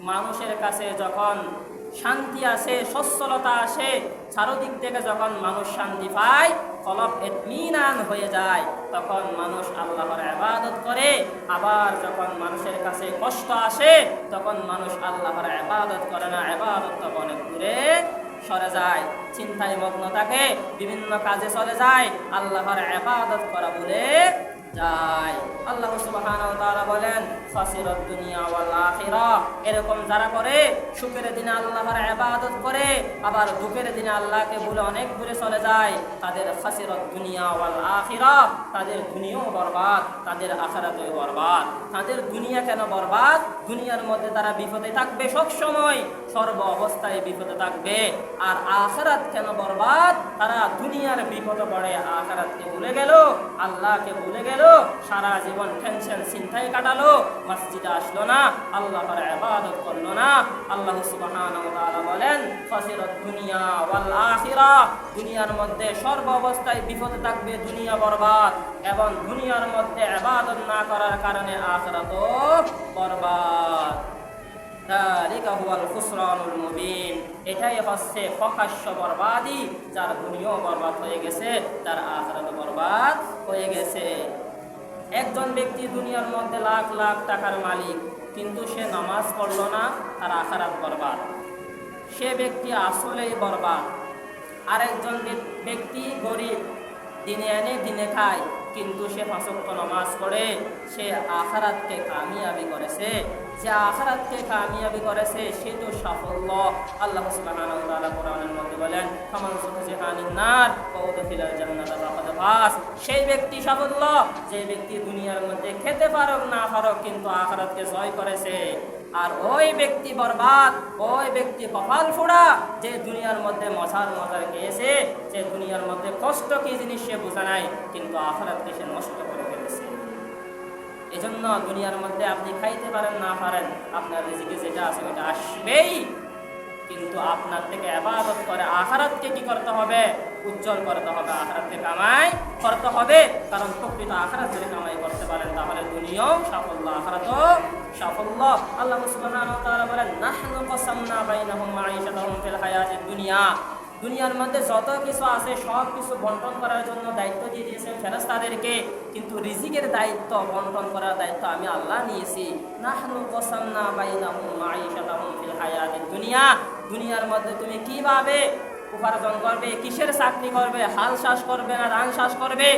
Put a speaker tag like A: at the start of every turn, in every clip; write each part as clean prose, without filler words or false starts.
A: মানুষের কাছে যখন শান্তি আসে, সচ্ছলতা আসে, চারদিক থেকে যখন মানুষ শান্তি পায়, কলব ইতমিনান হয়ে যায়, তখন মানুষ আল্লাহর ইবাদত করে। আবার যখন মানুষের কাছে কষ্ট আসে, তখন মানুষ আল্লাহর ইবাদত করে না, ইবাদত তখন অনেক দূরে সরে যায়, চিন্তায় মগ্ন থাকে, বিভিন্ন কাজে চলে যায়, আল্লাহর ইবাদত করা ভুলে যায়। আল্লাহ সুবহানাহু ওয়া তাআলা বলেন, ফাসিরাত দুনিয়া ওয়াল আখিরাহ, এরকম যারা করে, সুখের দিনে আল্লাহর ইবাদত করে, আবার দুঃখের দিনে আল্লাহকে ভুলে অনেক দূরে চলে যায়, তাদের ফাসিরাত দুনিয়া ওয়াল আখিরাহ, তাদের দুনিয়াও বরবাদ, তাদের আখিরাতও বরবাদ। তাদের দুনিয়া কেন বরবাদ? দুনিয়ার মধ্যে তারা বিপদে থাকবে, সব সময় সর্ব অবস্থায় বিপদে থাকবে। আর আখিরাত কেন বরবাদ? তারা দুনিয়ার বিপদে পড়ে, আখিরাতকে ভুলে গেল, আল্লাহকে ভুলে গেল, সারা জীবন টেনশন চিন্তায় কাটালো, মসজিদে আসলো না, আল্লাহর ইবাদত করলো না। আল্লাহ সুবহানাহু ওয়া তাআলা বলেন, ফাসিরাত দুনিয়া ওয়াল আখিরাহ, দুনিয়ার মধ্যে সর্ব অবস্থায় বিপদে থাকবে, দুনিয়া বরবাদ, এবং দুনিয়ার মধ্যে ইবাদত না করার কারণে আখিরাতও বরবাদ। যালিকা হুয়াল খুসরানুল মুবিন, এটাই হচ্ছে প্রকাশ্য বরবাদি, যার দুনিয়াও বরবাদ হয়ে গেছে, তার আখিরাতও বরবাদ হয়ে গেছে। একজন ব্যক্তি দুনিয়ার মধ্যে লাখ লাখ টাকার মালিক, কিন্তু সে নামাজ পড়লো না, তার আখিরাত বরবাদ, সে ব্যক্তি আসলেই বরবাদ। আরেকজন ব্যক্তি গরিব, দিনে এনে দিনে খায়, কিন্তু সে 5 ওয়াক্ত নামাজ পড়ে, সে আখিরাতকে কামিয়াবি করেছে, যে আখিরাতকে কামিয়াবি করেছে সে তো সাফল্য। আল্লাহ সুবহানাহু ওয়া তাআলা কোরআনের মধ্যে বলেন, ফামান যুহজিহা আনিন নার ওয়া উদখিলাল জান্নাতা ফাকাদ ফাজ, সেই ব্যক্তি সাফল্য যে ব্যক্তি দুনিয়ার মধ্যে খেতে পারুক না পারুক কিন্তু আখিরাতকে জয় করেছে। আর ওই ব্যক্তি বরবাদ, ওই ব্যক্তি কপাল ফোড়া, যে দুনিয়ার মধ্যে মজার খেয়েছে, যে দুনিয়ার মধ্যে কষ্ট কি জিনিস সে বোঝা নাই, কিন্তু আখিরাতকে সে নষ্ট করে ফেলেছে। এজন্য দুনিয়ার মধ্যে আপনি খাইতে পারেন না পারেন, আপনার রিজিকে যেটা আছে ওটা আসবেই, কিন্তু আপনার থেকে ইবাদত করে আখিরাতকে কি করতে হবে? উজ্জ্বল করতে হবে, আখিরাতকে কামাই করতে হবে। কারণ প্রকৃত আখিরাত যদি কামাই করতে পারেন তাহলে দুনিয়াও সাফল্য, আখিরাতও সাফল্য। আল্লাহ সুবহানাহু ওয়া তাআলা বলেন, নাহনু কাসামনা বাইনাহুম মাঈশাতাহুম ফিল হায়াতিদ দুনিয়া, দুনিয়ার মধ্যে যত কিছু আছে সব কিছু বন্টন করার জন্য দায়িত্ব দিয়ে দিয়েছেন ফেরেশতাদেরকে, কিন্তু রিজিকের দায়িত্ব, বন্টন করার দায়িত্ব আমি আল্লাহ নিয়েছি। নাহনু কাসামনা বাইনাহুম মাঈশাতাহুম ফিল হায়াতিদ দুনিয়া, দুনিয়ার মধ্যে তুমি কিভাবে উপার্জন করবে, কিসের চাকরি করবে, হাল চাষ করবে না ধান চাষ করবে,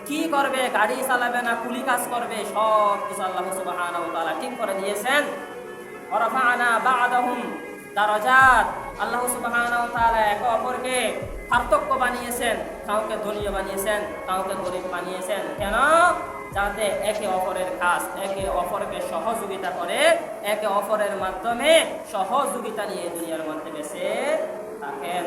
A: কি করবে, গাড়ি চালাবে না কুলি কাজ করবে, সব কিছু আল্লাহ সুবহানাহু ওয়া তাআলা ঠিক করে দিয়েছেন। ওয়ারাফা'না বা'দাহুম দারাজাত, আল্লাহ সুবহানাহু ওয়া তাআলা একে অপরকে পার্থক্য বানিয়েছেন, কাউকে ধনী বানিয়েছেন, কাউকে গরিব বানিয়েছেন। কেন? যাতে একে অপরের কাজ, একে অপরকে সহযোগিতা করে, একে অপরের মাধ্যমে সহযোগিতা নিয়ে দুনিয়ার মধ্যে বেঁচে থাকেন।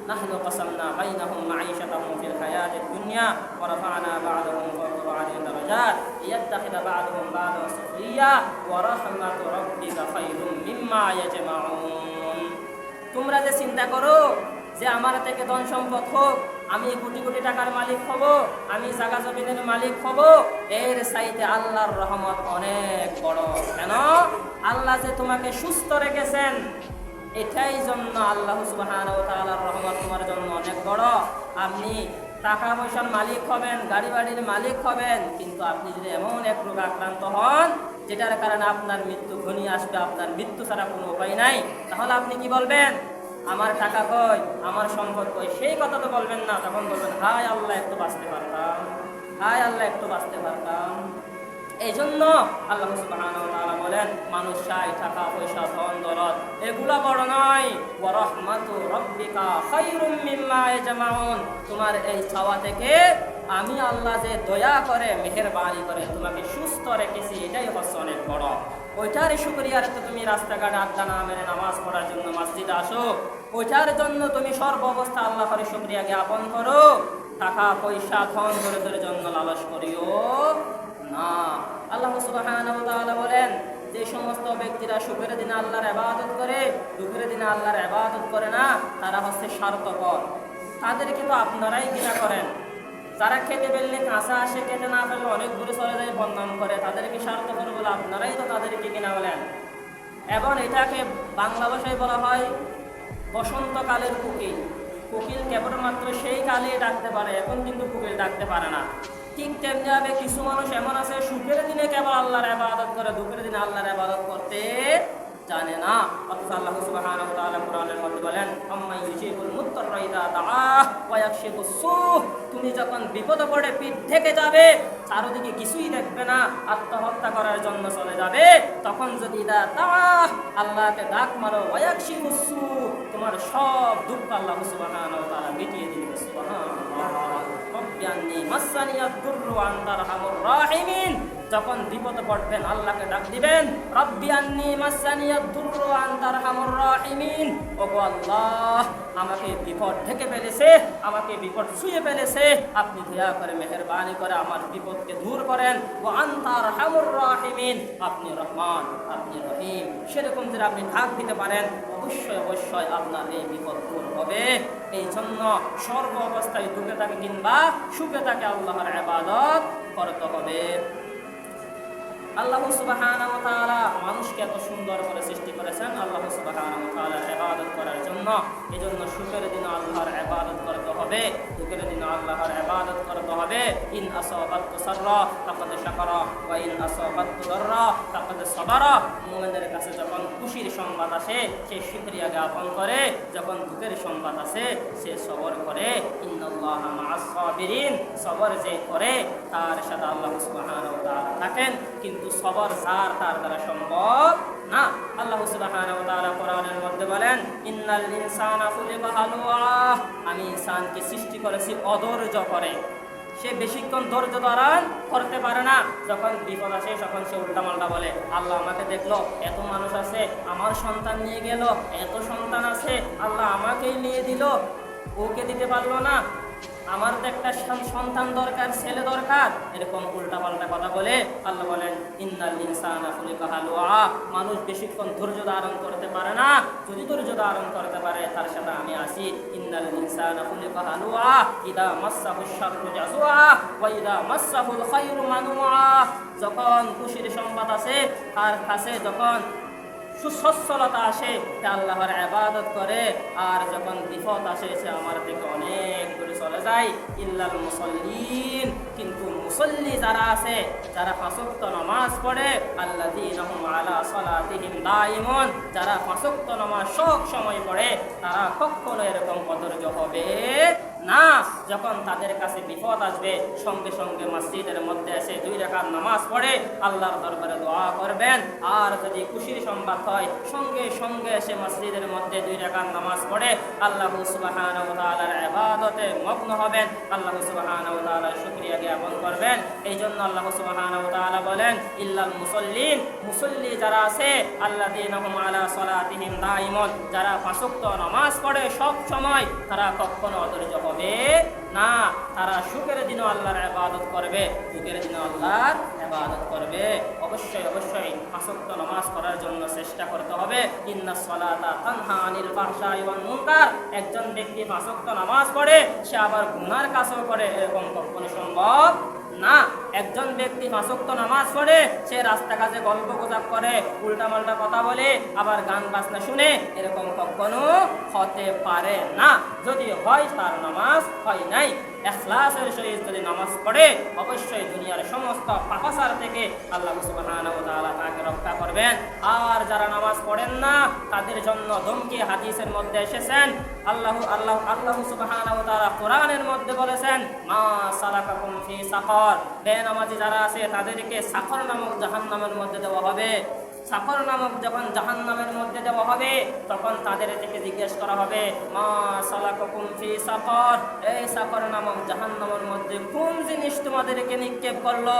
A: নাহনু কাসামনা বাইনাহুম মাঈশাতাহুম ফিল হায়াতিদ দুনিয়া ওয়া রাফা'না বা'দাহুম ফাওকা বা'দিন দারাজাত লিয়াত্তাখিযা বা'দুহুম বা'দান সুখরিয়া ওয়া রাহমাতু রাব্বিকা খায়রুম মিম্মা ইয়াজমাউন। তোমরা যে চিন্তা করো যে আমার থেকে ধন সম্পদ হোক, আমি কোটি কোটি টাকার মালিক হব, আমি জায়গা জমিনের মালিক হব, এর চাইতে আল্লাহর রহমত অনেক বড়। কেন? আল্লাহ যে তোমাকে সুস্থ রেখেছেন, এটাই জন্য আল্লাহ সুবহানাহু ওয়া তাআলার রহমত তোমার জন্য অনেক বড়। আপনি টাকা পয়সার মালিক হবেন, গাড়ি বাড়ির মালিক হবেন, কিন্তু আপনি যদি এমন এক রোগ আক্রান্ত হন যেটার কারণে আপনার মৃত্যু ঘনিয়ে আসবে, আপনার মৃত্যু ছাড়া কোনো উপায় নাই, তাহলে আপনি কি বলবেন? আমার টাকা কই, আমার সম্পদ কই? সেই কথা তো বলবেন না, তখন বলবেন, হায় আল্লাহ একটু বাঁচতে পারতাম, হায় আল্লাহ একটু বাঁচতে পারতাম। এই জন্য আল্লাহ সুবহানাহু ওয়া তাআলা বলেন, মানুষ চাই টাকা পয়সা ধন দৌলত এগুলা বড় নয়, ওয়া রাহমাতু রাব্বিকা খায়রুম মিম্মা ইয়াজমাউন, তোমার এই চাওয়া থেকে আমি আল্লাহ যে দয়া করে মেহেরবানি করে তোমাকে সুস্থ রেখেছি, এটাই হচ্ছে অনেক বড়। ওইটার শুকরিয়ার তো তুমি রাস্তাঘাটে আড্ডা না মেরে নামাজ পড়ার জন্য মসজিদে আসো, ওইটার জন্য তুমি সর্ব অবস্থা আল্লাহর শুকরিয়া জ্ঞাপন করো। টাকা পয়সা ধন দৌলতের জন্য লালস করিও না। আল্লাহ সুবহানাহু ওয়া তাআলা বলেন, যে সমস্ত ব্যক্তিরা সুখের দিনে আল্লাহর ইবাদত করে, দুঃখের দিনে আল্লাহর ইবাদত করে না, তারা হচ্ছে স্বার্থপর। তাদেরকে তো আপনারাই ঘৃণা করেন। যারা খেতে পেলে কাঁচা আসে, খেতে না পেলে অনেক দূরে চলে যায়, বদনাম করে, তাদেরকে স্বার্থপর বলে আপনারাই তো তাদেরকে ঘৃণা বলেন। এবং এটাকে বাংলা ভাষায় বলা হয় বসন্তকালের কোকিল। কোকিল কেবলমাত্র সেই কালে ডাকতে পারে, এখন কিন্তু কোকিল ডাকতে পারে না। ঠিক তেমনিভাবে কিছু মানুষ এমন আছে সুখের দিনে কেবল আল্লাহর ইবাদত করে, দুঃখের দিনে আল্লাহর ইবাদত করতে জানে না। অথচ আল্লাহ সুবহানাহু ওয়া তাআলা কোরআনের মধ্যে বলেন, আম্মা ইউজিবুল মুত্তারা ইযা দাআহ ওয়া ইয়াকশিফুস সূহ। তুমি যখন বিপদে পড়ে পিঠ থেকে যাবে, চারদিকে কিছুই দেখবে না, আত্মহত্যা করার জন্য চলে যাবে, তখন যদি দাআহ আল্লাহকে ডাক মারো, ওয়া ইয়াকশিফুস সূহ, তোমার সব দুঃখ আল্লাহ সুবহানাহু ওয়া তাআলা মিটিয়ে দিবেন। সুবহানাল্লাহ। রব্বি আন্নী মাসানিয়াদ দুররু ওয়া আনতা আরহামুর রাহিমিন। যখন বিপদে পড়বেন আল্লাহকে ডাক দিবেন, রব্বি আন্নী মাসানিয়াদ দুররু ওয়া আনতা আরহামুর রাহিমিন। ওগো আল্লাহ, আমাকে বিপদ ঢেকে ফেলেছে, আমাকে বিপদ ছুঁয়ে ফেলেছে, আপনি দয়া করে মেহেরবানি করে আমার বিপদকে দূর করেন। ওয়া আনতা আরহামুর রাহিমিন, আপনি রহমান, আপনি রহিম। সেরকম যদি আপনি ডাক দিতে পারেন, অবশ্যই অবশ্যই আপনার এই বিপদ দূর হবে। এই জন্য সর্ব অবস্থায় দুঃখে থাকে কিংবা সুখে থাকে আল্লাহর ইবাদত করতে হবে। আল্লাহ সুবহানাহু ওয়া তাআলা মানুষকে এত সুন্দর করে সৃষ্টি করেছেন আল্লাহ সুবহানাহু ওয়া তাআলার ইবাদত করার জন্য। এজন্য সুখের দিনে আল্লাহর ইবাদত করতে হবে, দুঃখের দিনে আল্লাহর ইবাদত করতে হবে। ইন আসাবাতু সাররা ফাকাদ শাকারা ওয়া ইন আসাবাতু দাররা ফাকাদ সাবারা। মুমিনদের কাছে যখন খুশির সংবাদ আসে সে শুকরিয়া জ্ঞাপন করে, যখন দুঃখের সংবাদ আসে সে সবর করে। ইন্নাল্লাহা মা'আস সাবিরিন, সবর যে করে তার সাথে আল্লাহ সুবহানাহু ওয়া তাআলা থাকেন। কিন্তু সবর যার তার দ্বারা সম্ভব না। আল্লাহ সুবহানাহু ওয়া তাআলা কোরআনের মধ্যে বলেন, ইন্নাল ইনসানা খুলিকা হালুয়া, আমি ইনসানকে সৃষ্টি করেছি অধৈর্য করে। সে বেশিক্ষণ ধৈর্য ধারণ করতে পারে না। যখন বিপদ আসে তখন সে উল্টাপাল্টা বলে, আল্লাহ আমাকে দেখলো, এত মানুষ আছে, আমার সন্তান নিয়ে গেল, এত সন্তান আছে, আল্লাহ আমাকেই নিয়ে দিল, ওকে দিতে পারলো না, আমার তো একটা সন্তান দরকার, ছেলে দরকার, এরকম উল্টাপাল্টা কথা বলে আল্লাহ বলেন, ইন্নাল ইনসানা খুলিকা হালুয়া, মানুষ বেশিক্ষণ ধৈর্য ধারণ করতে পারে না। যদি ধৈর্য ধারণ করতে পারে তার সাথে আমি আসি। ইন্নাল ইনসানা খুলিকা হালুয়া ইদা মাসসাহুশ শাররু জাজুআ ওয়া ইদা মাসসাহুল খায়রু মানুআ। যখন খুশির সংবাদ আসে তার কাছে, যখন সুসচ্ছলতা আসে সে আল্লাহর ইবাদত করে, আর যখন বিপদ আসে সে আমার থেকে অনেক দূরে চলে যায়। ইল্লাল মুসাল্লিন, কিন্তু মুসল্লি যারা আছে, যারা পাঁচ ওয়াক্ত নামাজ পড়ে, আল্লাযীনা হুম আলা সালাতিহিম দাইমুন, যারা পাঁচ ওয়াক্ত নামাজ সব সময় পড়ে, তারা কখনো এরকম অধৈর্য হবে না। যখন তাদের কাছে বিপদ আসবে সঙ্গে সঙ্গে মসজিদের মধ্যে এসে 2 রাকাত নামাজ পড়ে আল্লাহর দরবারে দোয়া করবেন। আর যদি খুশির সংবাদ হয় সঙ্গে সঙ্গে এসে মসজিদের মধ্যে 2 রাকাত নামাজ পড়ে আল্লাহ সুবহানাহু ওয়া তাআলার ইবাদতে মগ্ন হবেন, আল্লাহ সুবহানাহু ওয়া তাআলার শুকরিয়া জ্ঞাপন করবেন। এই জন্য আল্লাহ সুবহানাহু ওয়া তাআলা বলেন, ইল্লাল মুসাল্লিন, মুসল্লি যারা আছে, আল্লাযীনা হুম আলা সালাতিহিম দাইমুন, যারা পাঁচ ওয়াক্ত নামাজ পড়ে সব সময়, তারা কখনো অধৈর্য হবে না। তারা সুখের দিনও আল্লাহর ইবাদত করবে, দুঃখের দিনও আল্লাহর ইবাদত করবে। অবশ্যই অবশ্যই পাঁচ ওয়াক্ত নামাজ পড়ার জন্য চেষ্টা করতে হবে। ইন্নাস সালাতা তানহা আনিল ফাহশাই ওয়াল মুনকার, একজন ব্যক্তি পাঁচ ওয়াক্ত নামাজ পড়ে সে আবার গুনার কাজও করে, এরকম কখনো সম্ভব না। একজন ব্যক্তি পাঁচ ওয়াক্ত নামাজ পড়ে সে রাস্তাঘাটে গল্প গুজব করে, উল্টাপাল্টা কথা বলে, আবার গান বাজনা শুনে, এরকম কখনো হতে পারে না। যদি হয় তার নামাজ হয় নাই। ইখলাসের সহিত যদি নামাজ পড়ে অবশ্যই দুনিয়ার সমস্ত পাপাচার থেকে আল্লাহ সুবহানাহু ওয়া তাআলা তাকে রক্ষা করবেন। আর যারা নামাজ পড়েন না তাদের জন্য ধমকি হাদিসের মধ্যে এসেছেন। আল্লাহ সুবহানাহু ওয়া তাআলা কোরআনের মধ্যে বলেছেন, মা সালাকাকুম ফি সাকর, বেনামাজি যারা আছে তাদেরকে সাকর নামক জাহান্নামের মধ্যে দেওয়া হবে। সাকর নামক যখন জাহান্নামের মধ্যে দেওয়া হবে তখন তাদের থেকে জিজ্ঞেস করা হবে, মা সালাকাকুম ফি সাকর, এই সাকর নামক জাহান্নামের মধ্যে কোন জিনিস তোমাদেরকে নিক্ষেপ করলো?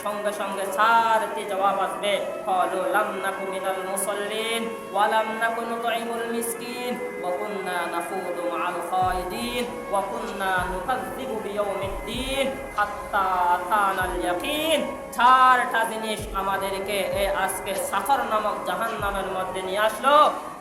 A: সঙ্গে সঙ্গে চারটি জবাব আসবে, ক্বালু লাম নাকু মিনাল মুসাল্লিন ওয়া লাম নাকু নুতঈমুল মিসকিন ওয়া কুননা নাখুদু মাআল খায়িদিন ওয়া কুননা নুকাযযিবু বিয়াউমিদ্দিন হাত্তা আতানাল ইয়াকিন। চারটা জিনিস আমাদেরকে আজকে সাকর নামক জাহান্নামের মধ্যে নিয়ে আসলো।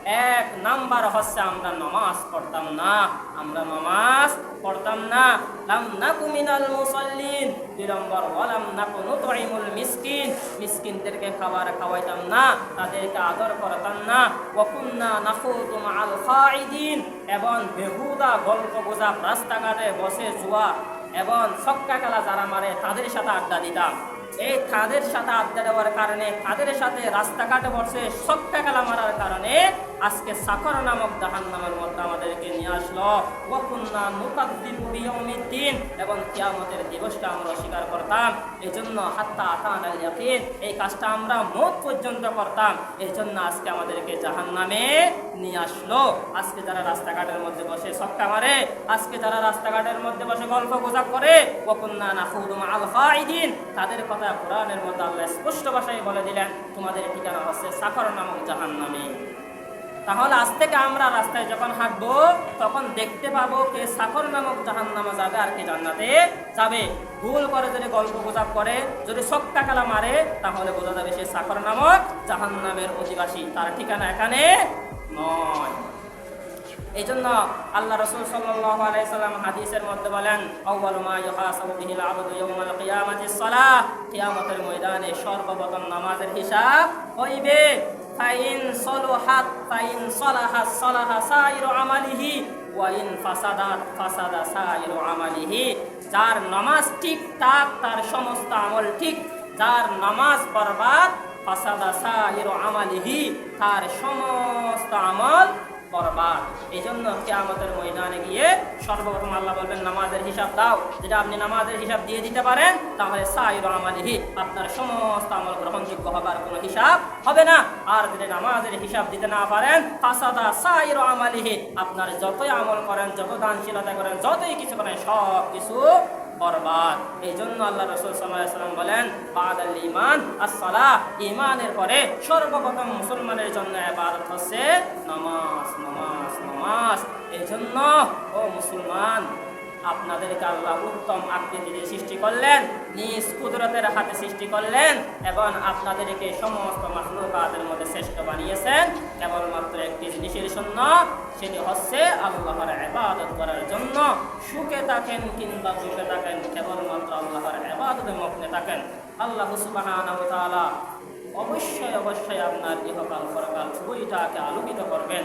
A: এক নাম্বার হচ্ছে আমরা নামাজ পড়তাম না, আমরা নামাজ পড়তাম না। লাম নাকু মিনাল মুসাল্লিন, 2 নম্বর ওয়ালাম নাকু নুতঈমুল মিসকিন, মিসকিনদেরকে খাবার খাওয়াইতাম না, তাদেরকে আদর করতাম না। ওয়া কুন্না নাখুদু মাআল খাইদিন, এবং বেহুদা গল্প গুজব, রাস্তাঘাটে বসে জুয়া এবং ছক্কা খেলা যারা মারে তাদের সাথে আড্ডা দিতাম। এই তাদের সাথে আড্ডা দেওয়ার কারণে, তাদের সাথে রাস্তাঘাটে বসে ছক্কা খেলা মারার কারণে আজকে সাকর নামক জাহান্নামের মধ্যে আমাদেরকে নিয়ে আসলো। ওয়া কুন্না নুকাযযিবু বিয়াউমিদ্দিন, এবং কিয়ামতের দিবসকে আমরা অস্বীকার করতাম। এই জন্য হাত্তা আতানাল ইয়াকিন, এই কাজটা আমরা মওত পর্যন্ত করতাম। এই জন্য আজকে আমাদেরকে জাহান্নামে নিয়ে আসলো। আজকে যারা রাস্তাঘাটের মধ্যে বসে ছক্কা মারে, আজকে যারা রাস্তাঘাটের মধ্যে বসে গল্প গুজব করে, ওয়া কুন্না নাখুদু মাআল খাইদিন, তাদের কথা কোরআনের মধ্যে আল্লাহ স্পষ্ট ভাষায় বলে দিলেন, তোমাদের ঠিকানা হচ্ছে সাকর নামক জাহান্নামে। তাহলে আজ থেকে আমরা রাস্তায় যখন হাঁটবো তখন দেখতে পাবো কে সাকর নামক জাহান্নামে যাবে আর কে জান্নাতে যাবে। ভুল করে যদি গল্প গুজব করে, যদি ছক্কা খেলা মারে, তাহলে বোঝা যাবে সে সাকর নামক জাহান্নামের অধিবাসী, তার ঠিকানা এখানে নয়। এই জন্য আল্লাহ রাসূল সাল্লাল্লাহু আলাইহি সাল্লাম হাদিসের মধ্যে বলেন, আউয়ালু মা ইউহাসাবু বিহিল আবদু ইয়াউমাল কিয়ামাতিস সালাহ, কিয়ামতের ময়দানে সর্বপ্রথম নামাজের হিসাব হইবে। ফাইন সলুহাত ফাইন সলাহাত সলাহা সাইরু আমালিহি ওয়া ইন ফাসাদাত ফাসাদা সাইরু আমালিহি। যার নামাজ ঠিকঠাক তার সমস্ত আমল ঠিক, যার নামাজ বরবাদ ফাসাদা সাইরু আমালিহি, তার সমস্ত আমল বরবাদ। এই জন্য কিয়ামতের ময়দানে গিয়ে সর্বপ্রথম আল্লাহ বলবেন, নামাজের হিসাব দাও। যেটা আপনি নামাজের হিসাব দিয়ে দিতে পারেন, তাহলে সাইরু আমালিহি, আপনার সমস্ত আমল গ্রহণযোগ্য হবার কোনো হিসাব হবে না। আর যদি নামাজের হিসাব দিতে না পারেন, ফাসাদা সাইরু আমালিহি, আপনার যতই আমল করেন, যত দানশীলতা করেন, যতই কিছু করেন, সব কিছু বরবাদ। এই জন্য আল্লাহ রাসূল সাল্লাল্লাহু আলাইহি ওয়াসাল্লাম বলেন, বাদাল ঈমান as-সালাহ, ঈমানের পরে সর্বপ্রথম মুসলমানের জন্য ইবাদত হচ্ছে নামাজ, নামাজ, নামাজ। এই জন্য ও মুসলমান, আপনাদেরকে আল্লাহ উত্তম আকৃতিতে সৃষ্টি করলেন, নিজ কুদরতের হাতে সৃষ্টি করলেন, এবং আপনাদেরকে সমস্ত মাখলুকাতের মধ্যে শ্রেষ্ঠ বানিয়েছেন কেবলমাত্র একটি জিনিসের জন্য, সেটি হচ্ছে আল্লাহর ইবাদত করার জন্য। সুখে থাকেন কিংবা দুঃখে থাকেন, কেবলমাত্র আল্লাহর ইবাদতে মগ্নে থাকেন। আল্লাহ সুবহানাহু ওয়া তাআলা অবশ্যই অবশ্যই আপনার ইহকাল পরকাল উভয়টাকে আলোকিত করবেন।